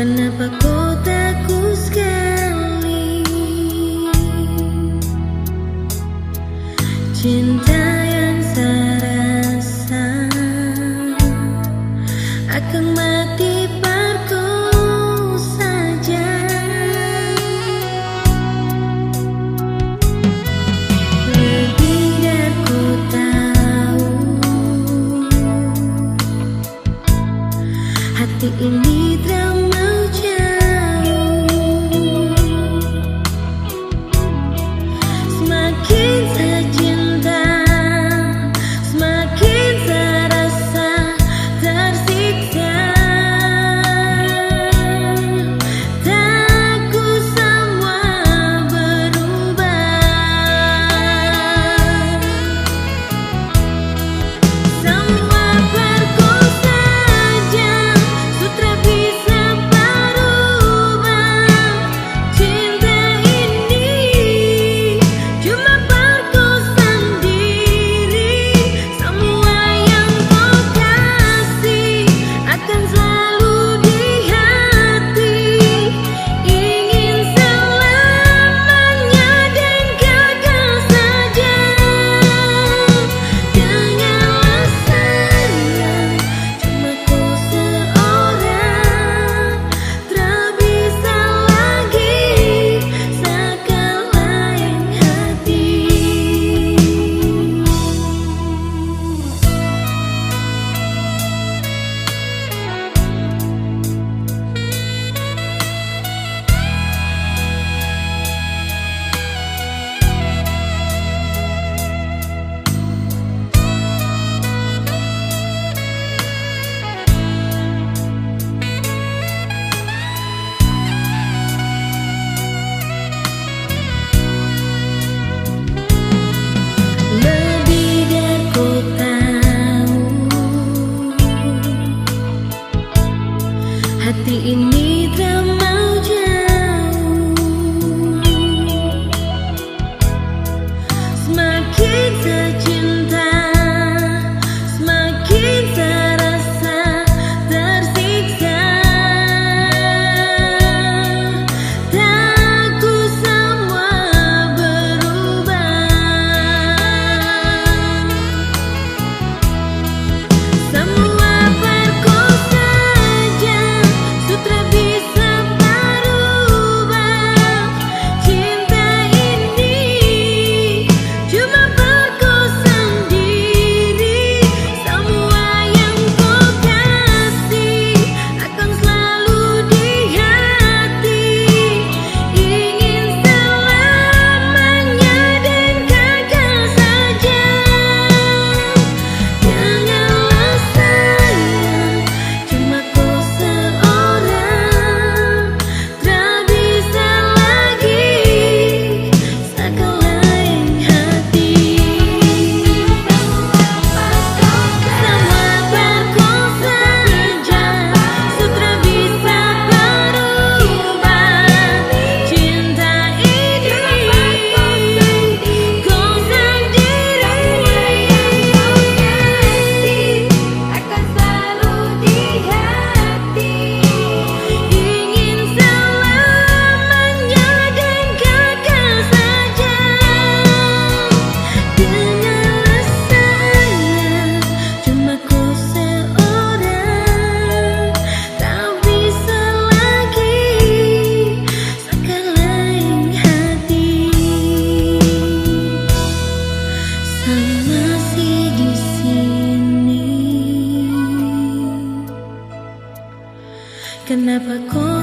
Kenapa kau takut sekali? Cinta yang saya rasa akan mati parku saja. Lebih dari ku tahu, hati ini tak mau jauh. Semakin saya cinta, semakin saya rasa tersiksa. Takut semua berubah. Semua perku saja, sutra bisa berubah. Cinta ini cuma perku sendiri. Semua yang kau kasih akan selalu di hati. Ingin selamanya dan kekal saja. Janganlah sayang, cuma kau seorang. Tak bisa lagi sekalain hati. Lebih dari ku tahu, hati ini tak mau jauh. Semakin saya cinta, semakin saya rasa tersiksa. Takut semua berubah. Semua perku saja, sutra bisa berubah. Cinta ini cuma perku sendiri. Semua yang kau kasih akan selalu di hati. Ingin selamanya dan kekal saja. Janganlah sayang, cuma kau seorang. Tak bisa lagi sekalain hati. Semua perku saja, sutra bisa berubah. Cinta ini kau sendiri. Akan selalu di hati. Ingin selamanya dan kekal saja. Janganlah sayang, cuma kau seorang. Tak bisa lagi sekalain hati. Sang masih di sini. Kenapa kau